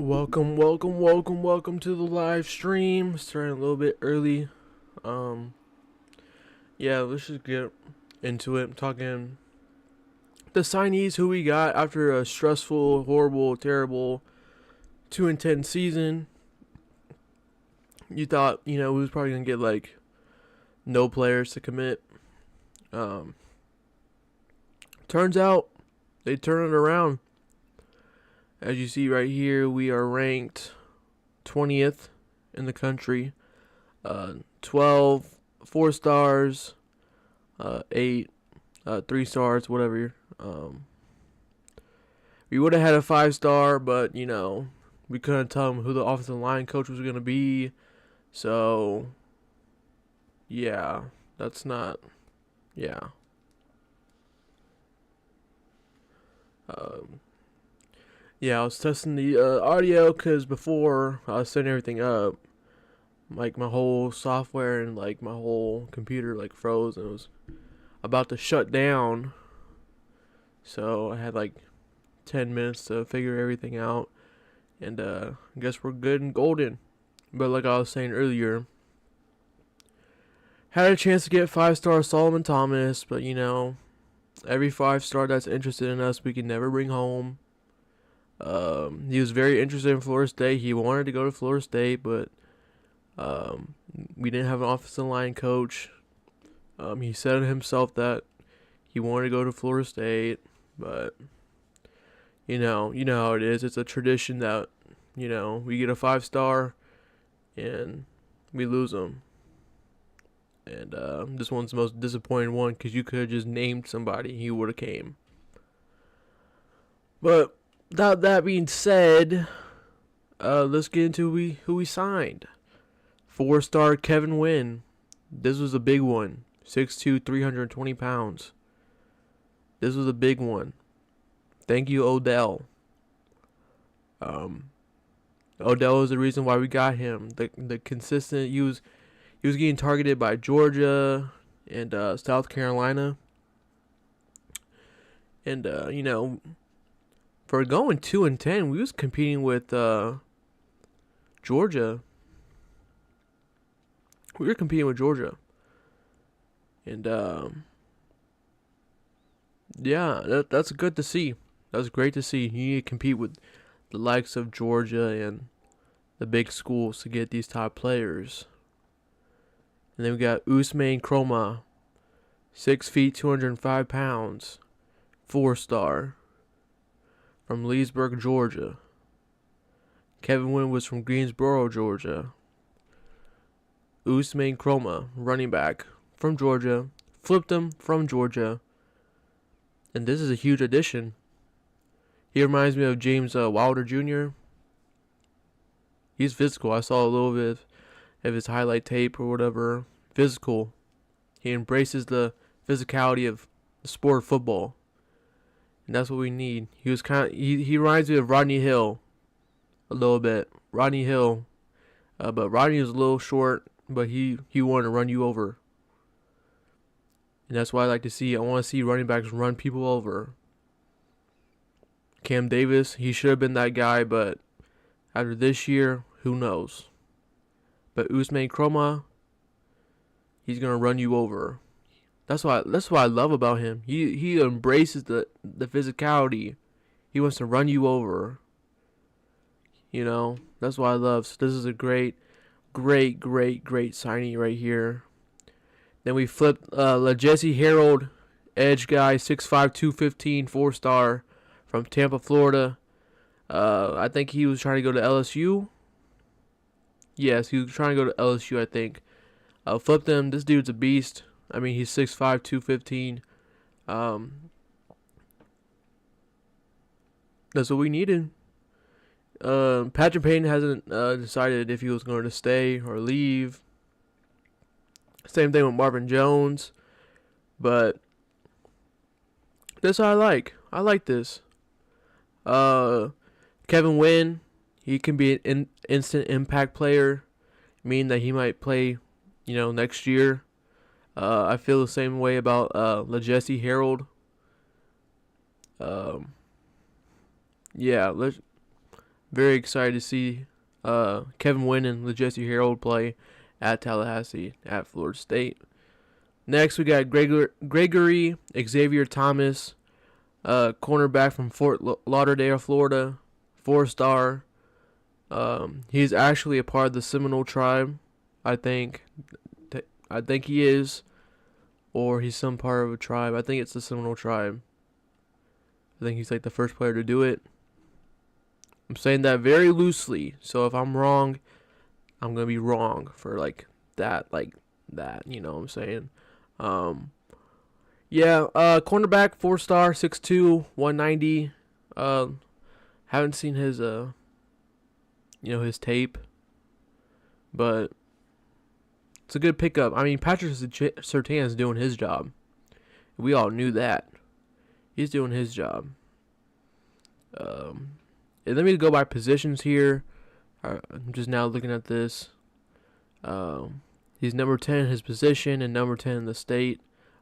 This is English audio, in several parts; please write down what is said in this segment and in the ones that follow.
Welcome to the live stream. Starting a little bit early. Um, let's just get into it. I'm talking the signees who we got after a stressful, horrible, terrible 2-10 season. You thought, we was probably gonna get like no players to commit. Um, Turns out they turn it around. As you see right here, we are ranked 20th in the country. 12 4 stars, 8 3 stars, whatever. We would have had a 5-star, but we couldn't tell them who the offensive line coach was gonna be. So yeah, that's not. Yeah. Um, I was testing the audio because before I was setting everything up, like my whole software and like my whole computer like froze and it was about to shut down. So I had like 10 minutes to figure everything out, and I guess we're good and golden. But like I was saying earlier, had a chance to get 5-star Solomon Thomas, but every 5-star that's interested in us, we can never bring home. He was very interested in Florida State. He wanted to go to Florida State, but we didn't have an offensive line coach. He said himself that he wanted to go to Florida State, but you know how it is. It's a tradition that we get a 5-star and we lose him. And this one's the most disappointing one because you could have just named somebody, he would have came. But that being said, let's get into who we signed. 4-star Kevin Wynn. This was a big one. 6'2", 320 pounds. This was a big one. Thank you, Odell. Odell is the reason why we got him. The consistent he was getting targeted by Georgia and South Carolina. And for going 2-10, we was competing with Georgia. We were competing with Georgia. And that's good to see. That's great to see. You need to compete with the likes of Georgia and the big schools to get these top players. And then we got Usman Kroma, 6 feet, 205 pounds, 4-star, from Leesburg, Georgia. Kevin Wynn was from Greensboro, Georgia. Usman Kroma, running back, from Georgia, flipped him from Georgia. And this is a huge addition. He reminds me of James Wilder Jr. He's physical. I saw a little bit of his highlight tape or whatever. Physical. He embraces the physicality of the sport of football. And that's what we need. He reminds me of Rodney Hill a little bit. Rodney Hill. But Rodney was a little short, but he wanted to run you over. And that's what I like to see. I want to see running backs run people over. Cam Davis, he should have been that guy, but after this year, who knows? But Usman Kroma, he's gonna run you over. That's what I love about him. He embraces the physicality. He wants to run you over. That's what I love. So this is a great signing right here. Then we flipped Jesse Harold, edge guy, 6'5", 215, 4-star, from Tampa, Florida. I think he was trying to go to LSU. Yes, he was trying to go to LSU, I think. Flipped him. This dude's a beast. I mean, he's 6'5", 215. That's what we needed. Patrick Payton hasn't decided if he was going to stay or leave. Same thing with Marvin Jones. But this I like. I like this. Kevin Wynn, he can be an instant impact player, meaning that he might play, next year. I feel the same way about Jesse Harold. Yeah, Very excited to see Kevin Wynn and Jesse Harold play at Tallahassee at Florida State. Next, we got Gregory Xavier Thomas, cornerback from Fort Lauderdale, Florida, 4-star. He's actually a part of the Seminole tribe, I think. I think he is, or he's some part of a tribe. I think it's the Seminole tribe. I think he's like the first player to do it. I'm saying that very loosely, so if I'm wrong, I'm gonna be wrong for like that. You know what I'm saying? Cornerback, 4-star, 6'2", 190. Haven't seen his his tape, but it's a good pickup. I mean, Patrick Surtain is doing his job. We all knew that. He's doing his job. And let me go by positions here. I'm just now looking at this. He's number 10 in his position and number 10 in the state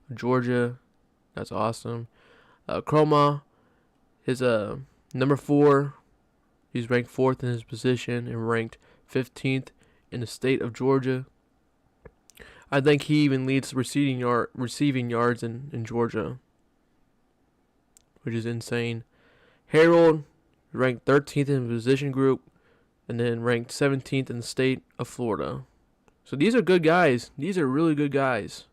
of Georgia. That's awesome. Chroma is number 4. He's ranked 4th in his position and ranked 15th in the state of Georgia. I think he even leads receiving yards in Georgia, which is insane. Harold ranked 13th in the position group and then ranked 17th in the state of Florida. So these are good guys. These are really good guys.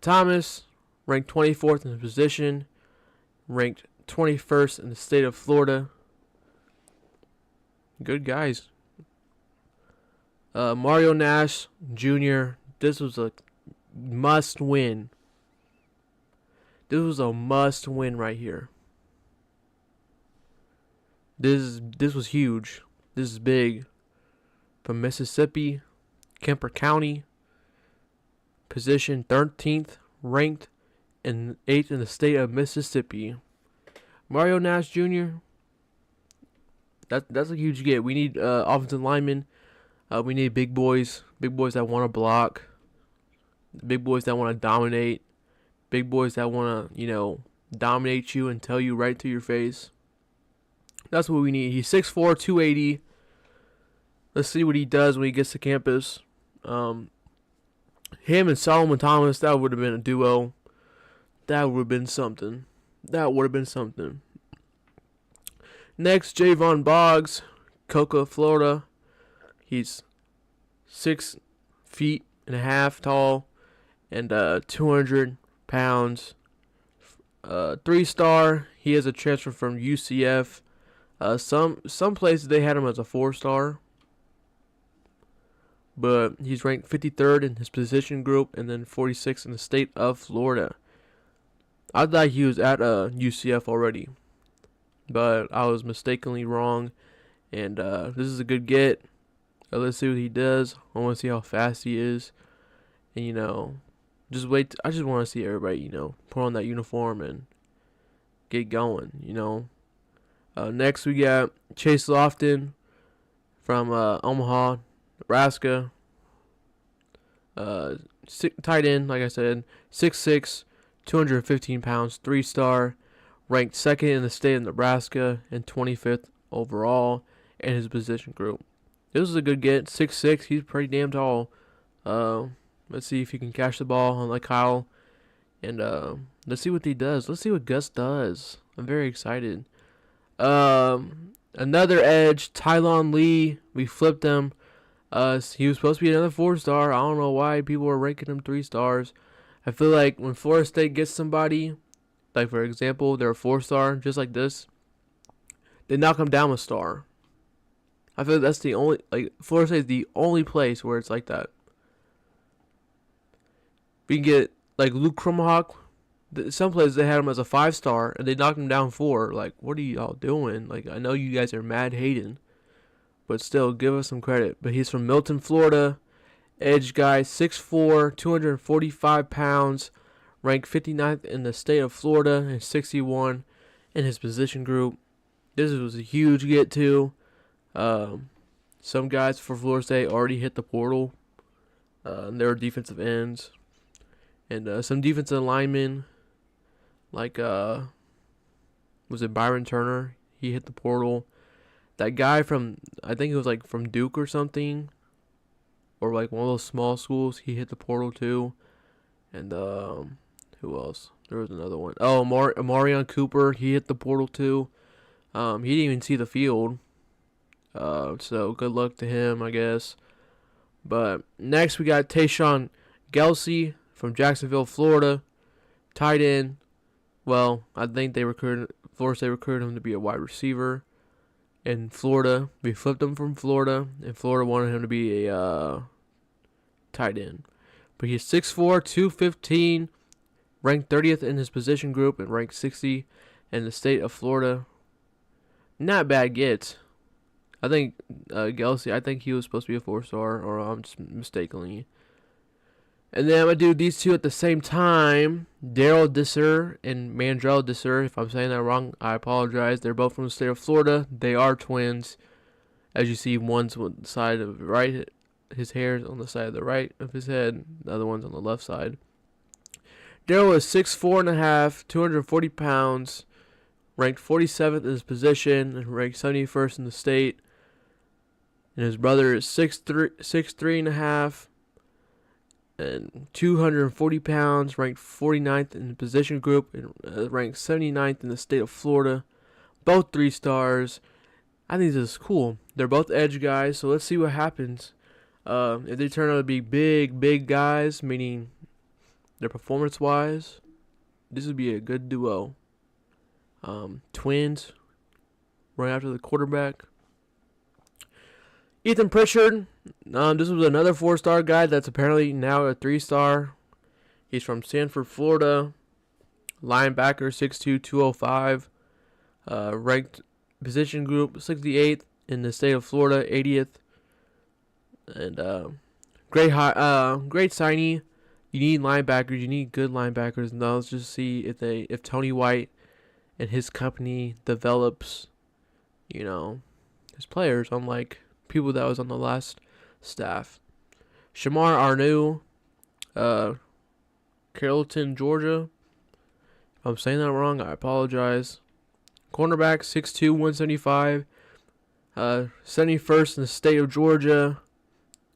Thomas ranked 24th in the position, ranked 21st in the state of Florida. Good guys. Mario Nash Jr. This was a must win. This was a must win right here. This was huge. This is big. From Mississippi, Kemper County. Position 13th, ranked and 8th in the state of Mississippi. Mario Nash Jr. That's a huge get. We need offensive linemen. We need big boys that want to block, big boys that want to dominate, big boys that want to, dominate you and tell you right to your face. That's what we need. He's 6'4", 280. Let's see what he does when he gets to campus. Him and Solomon Thomas, that would have been a duo. That would have been something. Next, Javon Boggs, Cocoa, Florida. He's 6 feet and a half tall and 200 pounds. 3-star. He has a transfer from UCF. Some places they had him as a 4-star, but he's ranked 53rd in his position group and then 46th in the state of Florida. I thought he was at UCF already, but I was mistakenly wrong. And this is a good get. Let's see what he does. I want to see how fast he is. And, just wait. I just want to see everybody, put on that uniform and get going, Next, we got Chase Lofton from Omaha, Nebraska. Tight end, like I said, 6'6", 215 pounds, 3-star, ranked 2nd in the state of Nebraska and 25th overall in his position group. This is a good get. 6'6", he's pretty damn tall. Let's see if he can catch the ball like Kyle. And let's see what he does. Let's see what Gus does. I'm very excited. Another edge, Tylon Lee. We flipped him. He was supposed to be another 4-star. I don't know why people are ranking him 3 stars. I feel like when Florida State gets somebody, like for example, they're a 4-star, just like this, they knock him down a star. I feel like that's the only, Florida State is the only place where it's like that. We can get, Luke Krumhawk. Some places they had him as a 5-star, and they knocked him down 4. What are y'all doing? I know you guys are mad hating, but still, give us some credit. But he's from Milton, Florida. Edge guy, 6'4", 245 pounds, ranked 59th in the state of Florida and 61 in his position group. This was a huge get too. Some guys for Florida State already hit the portal. They were defensive ends. And some defensive linemen, was it Byron Turner? He hit the portal. that guy from, I think it was like from Duke or something, or like one of those small schools, he hit the portal too. And who else? There was another one. Oh, Marion Cooper, he hit the portal too. He didn't even see the field. So good luck to him, I guess. But next we got Tayshawn Gelsey from Jacksonville, Florida, tight end. Well, I think Florida State recruited him to be a wide receiver. In Florida, we flipped him from Florida, and Florida wanted him to be a tight end. But he's 6'4", 215, ranked 30th in his position group, and ranked 60 in the state of Florida. Not bad get. I think Gelsey, I think he was supposed to be a 4-star, or I'm just mistakenly. And then I'm going to do these two at the same time. Daryl Disser and Mandrell Disser. If I'm saying that wrong, I apologize. They're both from the state of Florida. They are twins. As you see, one's on the side of the right. His hair is on the side of the right of his head. The other one's on the left side. Daryl is 6'4.5", 240 pounds. Ranked 47th in his position. And ranked 71st in the state. And his brother is 6'3.5", and 240 pounds, ranked 49th in the position group, and ranked 79th in the state of Florida. Both 3 stars. I think this is cool. They're both edge guys, so let's see what happens. If they turn out to be big guys, meaning their performance-wise, this would be a good duo. Twins, right after the quarterback. Ethan Pritchard, this was another 4-star guy that's apparently now a 3-star. He's from Sanford, Florida. Linebacker, 6'2", 205. Ranked position group 68th in the state of Florida, 80th. And great signee. You need linebackers. You need good linebackers. Now let's just see if Tony White and his company develops, his players, unlike people that was on the last staff. Shamar Arnu, Carrollton, Georgia. If I'm saying that wrong, I apologize. Cornerback, 6'2", 175. 71st in the state of Georgia,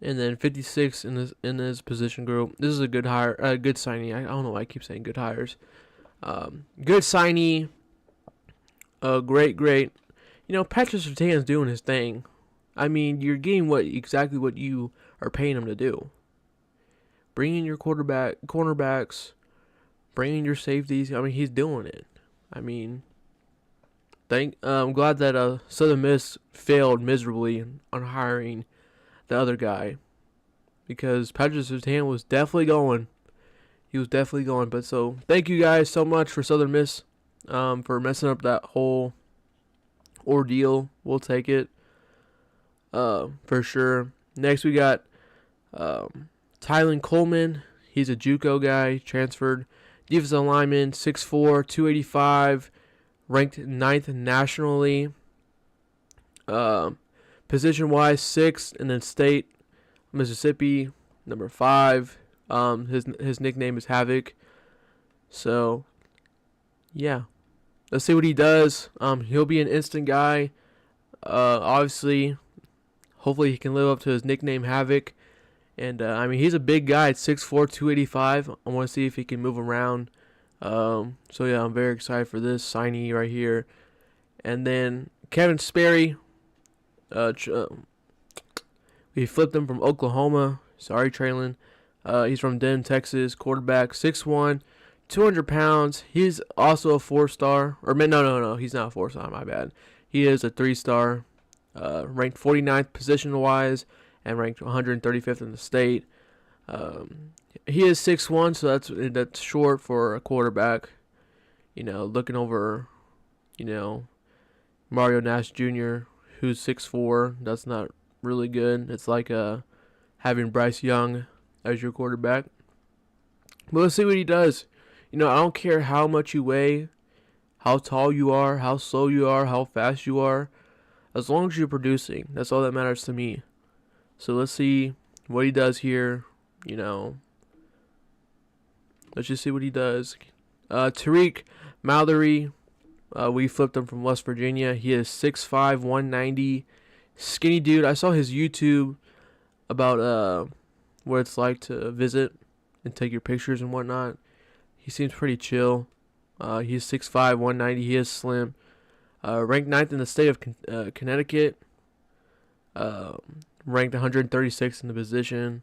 and then 56th in his position group. This is a good hire, good signee. I don't know why I keep saying good hires. Good signee. Great. Patrick Surtain's doing his thing. I mean, you're getting exactly what you are paying him to do. Bring in your cornerbacks, bring in your safeties. I mean, he's doing it. I mean, I'm glad that Southern Miss failed miserably on hiring the other guy, because Patrick Surtain was definitely going. He was definitely going. But so, thank you guys so much for Southern Miss, for messing up that whole ordeal. We'll take it. For sure. Next we got Tylen Coleman. He's a JUCO guy, transferred. Defensive lineman, 6'4", 285, ranked 9th nationally. Position-wise, 6th in the state, Mississippi, number 5. His nickname is Havoc. So, yeah. Let's see what he does. He'll be an instant guy. Obviously, hopefully he can live up to his nickname, Havoc. And, he's a big guy at 6'4", 285. I want to see if he can move around. So, yeah, I'm very excited for this signee right here. And then Kevin Sperry. We flipped him from Oklahoma. Sorry, Traylon. He's from Denton, Texas. Quarterback, 6'1", 200 pounds. He's also a 4-star. No. He's not a 4-star. My bad. He is a 3-star. Ranked 49th position-wise, and ranked 135th in the state. He is 6'1", so that's short for a quarterback. Looking over, Mario Nash Jr., who's 6'4". That's not really good. It's like having Bryce Young as your quarterback. But let's see what he does. I don't care how much you weigh, how tall you are, how slow you are, how fast you are. As long as you're producing, that's all that matters to me. So let's see what he does here. Let's just see what he does. Tariq Mallory, We flipped him from West Virginia. He is 6'5", 190, skinny dude. I saw his YouTube about what it's like to visit and take your pictures and whatnot. He seems pretty chill. He's 6'5", 190. He is slim. Ranked 9th in the state of Connecticut. Ranked 136 in the position.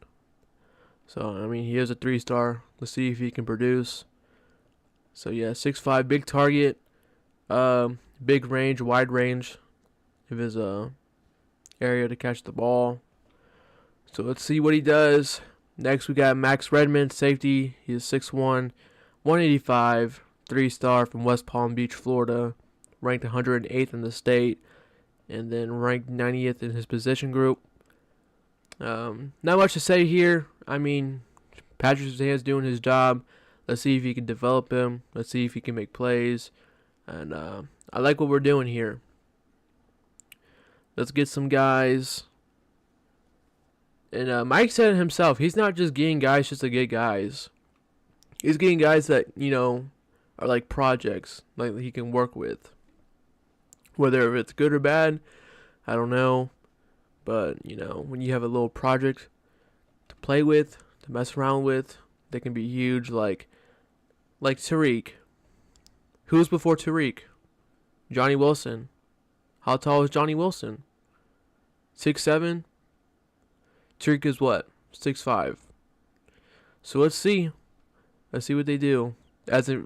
So, I mean, he is a 3-star. Let's see if he can produce. So, yeah, 6'5", big target. Big range, wide range of his area to catch the ball. So, let's see what he does. Next, we got Max Redmond, safety. He is 6'1", 185, 3-star from West Palm Beach, Florida. Ranked 108th in the state. And then ranked 90th in his position group. Not much to say here. I mean, Patrick Surtain's doing his job. Let's see if he can develop him. Let's see if he can make plays. And I like what we're doing here. Let's get some guys. And Mike said it himself. He's not just getting guys just to get guys. He's getting guys that, are like projects, like he can work with. Whether it's good or bad, I don't know. But, when you have a little project to play with, to mess around with, they can be huge, like Tariq. Who was before Tariq? Johnny Wilson. How tall is Johnny Wilson? 6'7"? Tariq is what? 6'5". So let's see. Let's see what they do. As a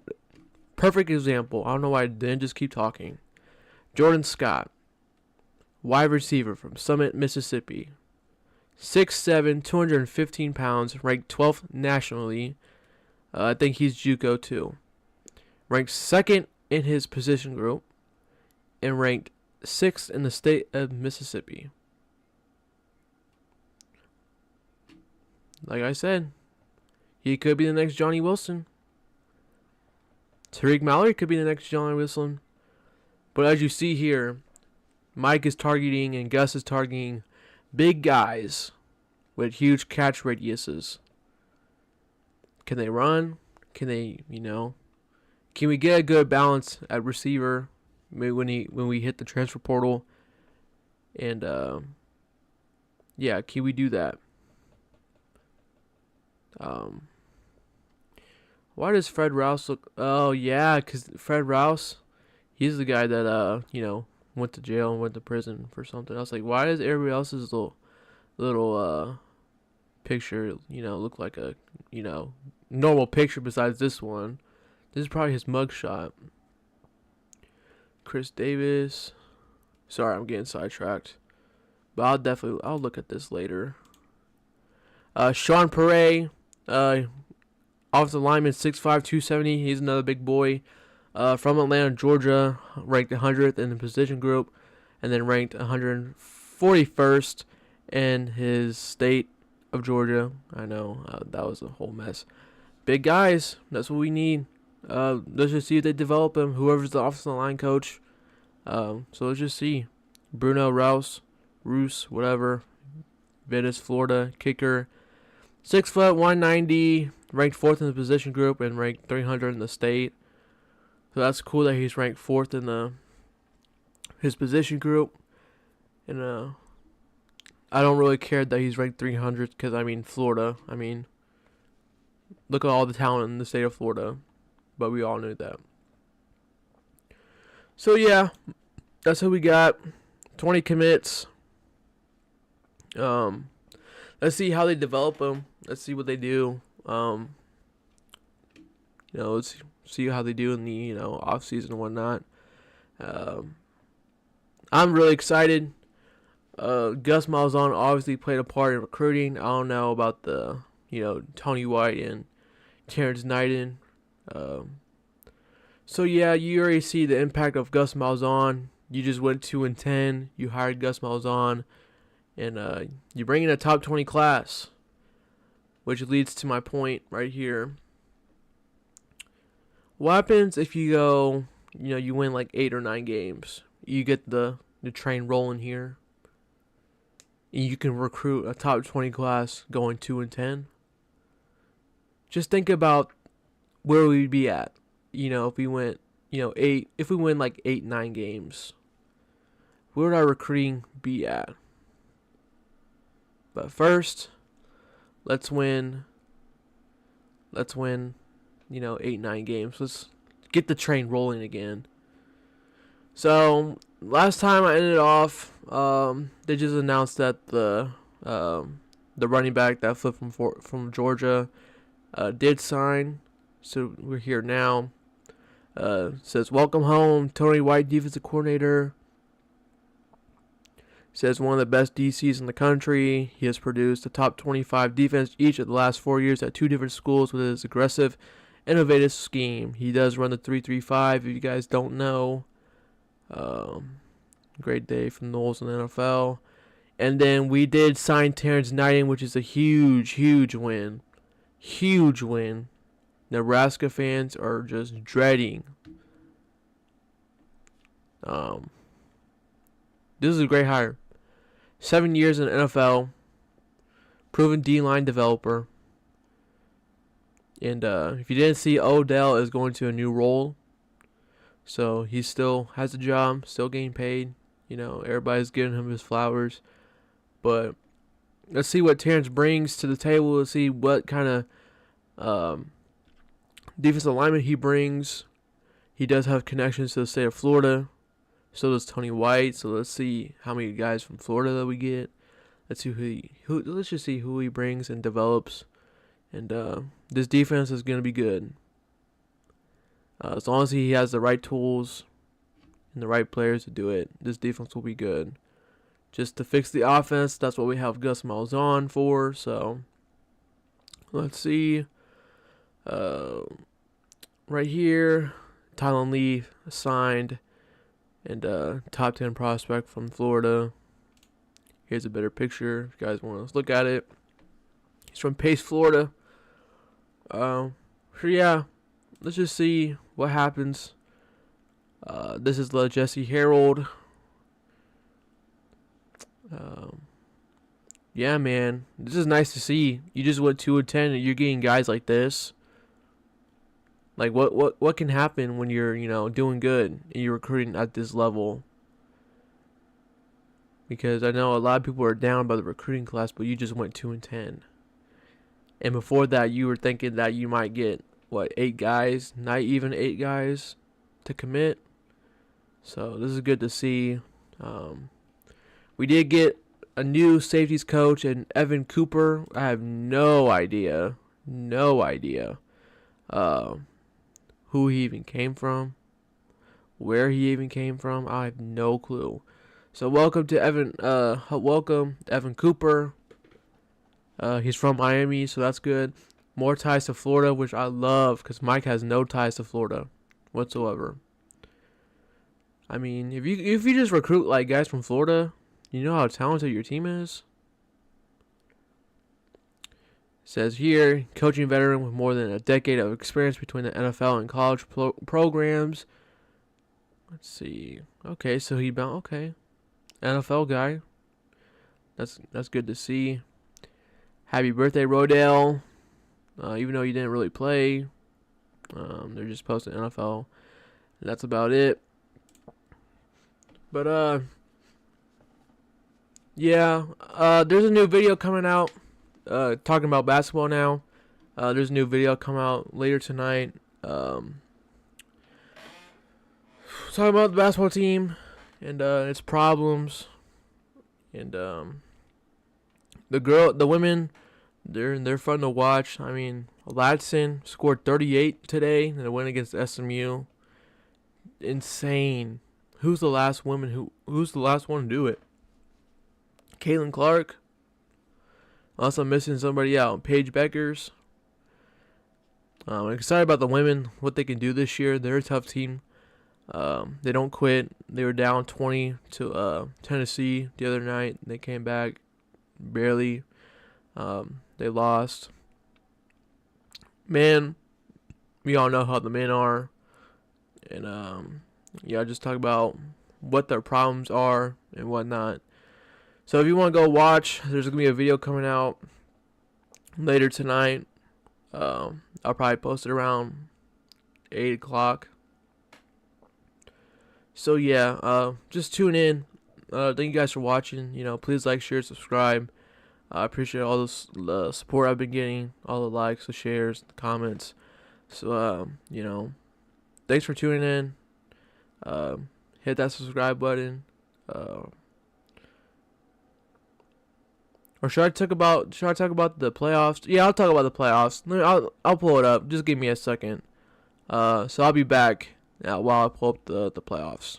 perfect example, I don't know why I didn't just keep talking. Jordan Scott. Wide receiver from Summit, Mississippi. 6'7", 215 pounds, ranked 12th nationally. I think he's JUCO too. Ranked 2nd in his position group. And ranked 6th in the state of Mississippi. Like I said, he could be the next Johnny Wilson. Tariq Mallory could be the next Johnny Wilson. But as you see here, Mike is targeting and Gus is targeting big guys with huge catch radiuses. Can they run? Can they, can we get a good balance at receiver maybe when we hit the transfer portal? And can we do that? Why does Fred Rouse look? Oh yeah, because Fred Rouse, he's the guy that went to jail and went to prison for something. I was like, why does everybody else's little picture, look like a, normal picture besides this one? This is probably his mugshot. Chris Davis. Sorry, I'm getting sidetracked. But I'll look at this later. Sean Perret, offensive lineman, 6'5", 270. He's another big boy. From Atlanta, Georgia, ranked 100th in the position group, and then ranked 141st in his state of Georgia. I know, that was a whole mess. Big guys, that's what we need. Let's just see if they develop him, whoever's the offensive line coach. So let's just see. Bruno Rouse, whatever. Venice, Florida, kicker. 6 foot, 190, ranked 4th in the position group, and ranked 300 in the state. So that's cool that he's ranked 4th in his position group. And I don't really care that he's ranked 300 because, Florida. Look at all the talent in the state of Florida. But we all knew that. So, yeah, that's who we got. 20 commits. Let's see how they develop them. Let's see what they do. Let's see how they do in the off season and whatnot. I'm really excited. Gus Malzahn obviously played a part in recruiting. I don't know about the Tony White and Terrence Knighton. So yeah, you already see the impact of Gus Malzahn. You just went 2-10. You hired Gus Malzahn, and you bring in a top 20 class, which leads to my point right here. What happens if you go, you win like 8 or 9 games? You get the train rolling here. And you can recruit a top 20 class going 2-10. Just think about where we'd be at. If we went, if we win like 8-9 games, where would our recruiting be at? But first, let's win 8-9 games. Let's get the train rolling again. So last time I ended off, they just announced that the running back that flipped from Georgia did sign. So we're here now. Says welcome home, Tony White, defensive coordinator. Says one of the best DCs in the country. He has produced a top 25 defense each of the last 4 years at 2 different schools with his aggressive, innovative scheme. He does run the 3-3-5. If you guys don't know, great day for the Knowles in the NFL. And then we did sign Terrence Knighton, which is a huge win. Huge win. Nebraska fans are just dreading. This is a great hire. 7 years in the NFL. Proven D-line developer. And if you didn't see, Odell is going to a new role. So he still has a job, still getting paid. Everybody's giving him his flowers. But let's see what Terrence brings to the table. Let's see what kind of defensive alignment he brings. He does have connections to the state of Florida. So does Tony White. So let's see how many guys from Florida that we get. Let's see let's just see who he brings and develops. And this defense is going to be good. As long as he has the right tools and the right players to do it, this defense will be good. Just to fix the offense, that's what we have Gus Malzahn for. So let's see. Right here, Tylen Lee signed, and top 10 prospect from Florida. Here's a better picture if you guys want to look at it. He's from Pace, Florida. So yeah, let's just see what happens. This is the Jesse Harold. Yeah, man, this is nice to see. You just went 2-10, and you're getting guys like this. Like what can happen when you're doing good and you're recruiting at this level? Because I know a lot of people are down by the recruiting class, but you just went 2-10. And before that, you were thinking that you might get 8 guys, not even 8 guys to commit. So this is good to see. We did get a new safeties coach and Evan Cooper. I have no idea who he even came from, where he even came from. I have no clue. So welcome Evan Cooper. He's from Miami, so that's good. More ties to Florida, which I love, because Mike has no ties to Florida whatsoever. I mean, if you just recruit guys from Florida, you know how talented your team is. It says here, coaching veteran with more than a decade of experience between the NFL and college programs. Let's see. Okay, so NFL guy. That's good to see. Happy birthday, Rodale. Even though you didn't really play, they're just posting NFL. And that's about it. But yeah. There's a new video coming out. Talking about basketball now. There's a new video coming out later tonight. Talking about the basketball team and its problems. And the women, they're fun to watch. I mean, Ladson scored 38 today in a win against SMU. Insane. Who's the last one to do it? Caitlin Clark. Also missing somebody out. Paige Beckers. I'm excited about the women, what they can do this year. They're a tough team. They don't quit. They were down 20 to Tennessee the other night. They came back barely. They lost. Man, we all know how the men are. And just talk about what their problems are and whatnot. So if you want to go watch, there's going to be a video coming out later tonight. I'll probably post it around 8 o'clock. So yeah, just tune in. Thank you guys for watching. Please like, share, subscribe. I appreciate all this support I've been getting, all the likes, the shares, the comments. So thanks for tuning in. Hit that subscribe button. Or should I talk about the playoffs? Yeah, I'll talk about the playoffs. I'll pull it up. Just give me a second. So I'll be back while I pull up the playoffs.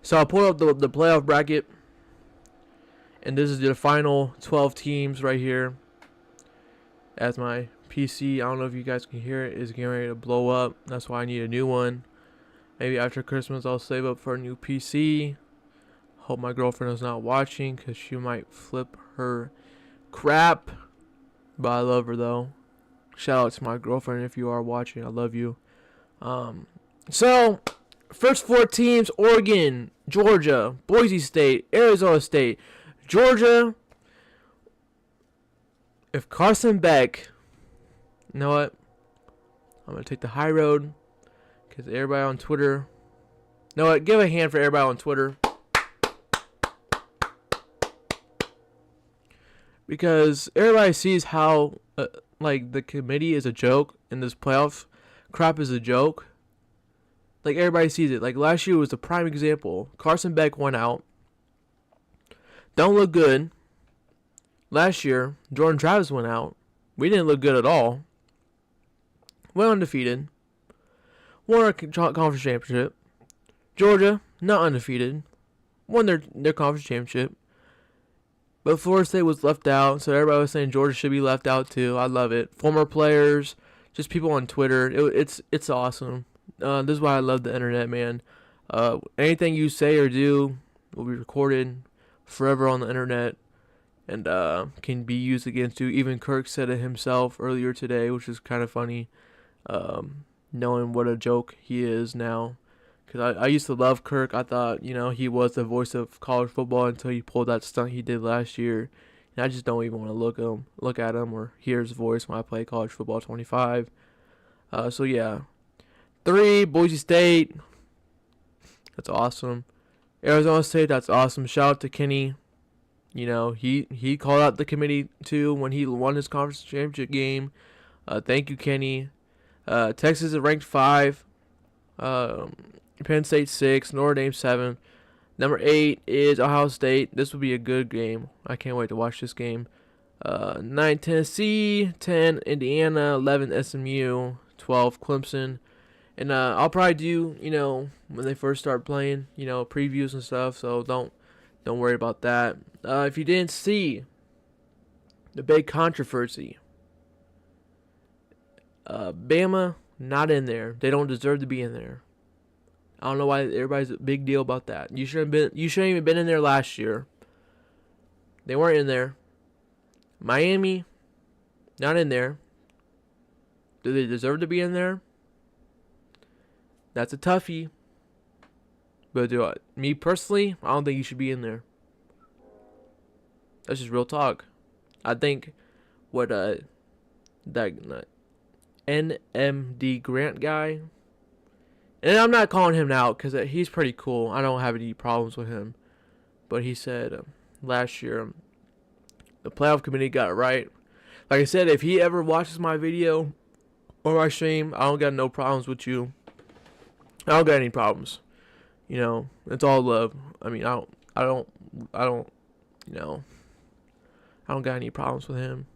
So I'll pull up the playoff bracket, and this is the final 12 teams right here. As my PC, I don't know if you guys can hear it, is getting ready to blow up. That's why I need a new one. Maybe after Christmas I'll save up for a new PC. Hope my girlfriend is not watching because she might flip her crap. But I love her though. Shout out to my girlfriend if you are watching. I love you. So first 4 teams: Oregon, Georgia, Boise State, Arizona State. Georgia, if Carson Beck, you know what? I'm going to take the high road because everybody on Twitter. You know what? Give a hand for everybody on Twitter. Because everybody sees how, the committee is a joke and this playoff crap is a joke. Like, everybody sees it. Like, last year was a prime example. Carson Beck went out. Don't look good. Last year, Jordan Travis went out. We didn't look good at all. Went undefeated. Won our conference championship. Georgia, not undefeated. Won their conference championship. But Florida State was left out, so everybody was saying Georgia should be left out too. I love it. Former players, just people on Twitter. It's awesome. This is why I love the internet, man. Anything you say or do will be recorded forever on the internet and can be used against you. Even Kirk said it himself earlier today, which is kind of funny, knowing what a joke he is now. Because I used to love Kirk. I thought, he was the voice of college football until he pulled that stunt he did last year. And I just don't even want to look at him or hear his voice when I play college football 25. So, yeah. 3, Boise State. That's awesome. Arizona State, that's awesome. Shout out to Kenny. He called out the committee, too, when he won his conference championship game. Thank you, Kenny. Texas is ranked 5. Penn State 6, Notre Dame 7. Number 8 is Ohio State. This will be a good game. I can't wait to watch this game. 9, Tennessee. 10, Indiana. 11, SMU. 12, Clemson. And I'll probably do, when they first start playing, previews and stuff. So don't worry about that. If you didn't see the big controversy, Bama not in there. They don't deserve to be in there. I don't know why everybody's a big deal about that. You shouldn't even been in there last year. They weren't in there. Miami, not in there. Do they deserve to be in there? That's a toughie. But me personally, I don't think you should be in there. That's just real talk. I think what that NMD Grant guy. And I'm not calling him out because he's pretty cool. I don't have any problems with him. But he said last year the playoff committee got it right. Like I said, if he ever watches my video or my stream, I don't got no problems with you. I don't got any problems. It's all love. I mean, I don't got any problems with him.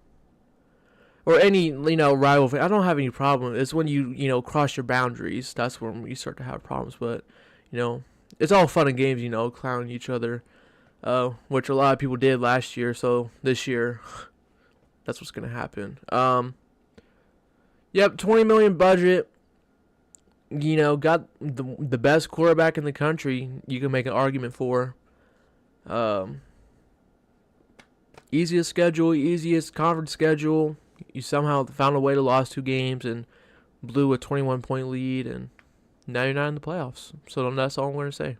Or any, rival. I don't have any problem. It's when you cross your boundaries. That's when we start to have problems. But, it's all fun and games, clowning each other. Which a lot of people did last year. So this year, that's what's going to happen. Yep, $20 million budget. Got the best quarterback in the country. You can make an argument for. Easiest schedule, easiest conference schedule. You somehow found a way to lose 2 games and blew a 21-point lead, and now you're not in the playoffs. So that's all I'm going to say.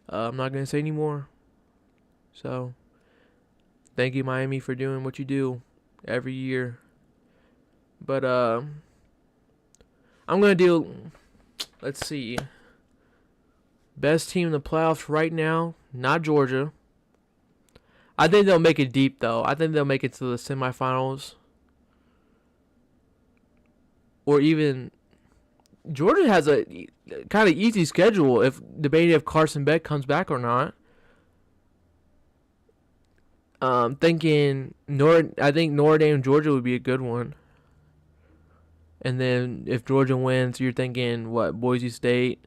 I'm not going to say any more. So, thank you, Miami, for doing what you do every year. But I'm going to do, let's see. Best team in the playoffs right now, not Georgia. I think they'll make it deep, though. I think they'll make it to the semifinals. Or even, Georgia has a kind of easy schedule if debating if Carson Beck comes back or not. Thinking I think Notre Dame, Georgia would be a good one. And then if Georgia wins, you're thinking what, Boise State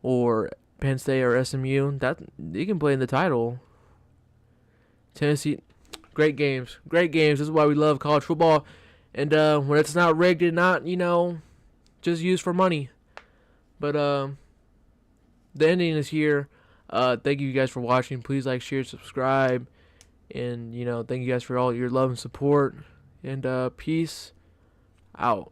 or Penn State or SMU. That you can play in the title. Tennessee, great games. This is why we love college football. And when it's not rigged and not, just used for money. But the ending is here. Thank you guys for watching. Please like, share, subscribe. And, thank you guys for all your love and support. And peace out.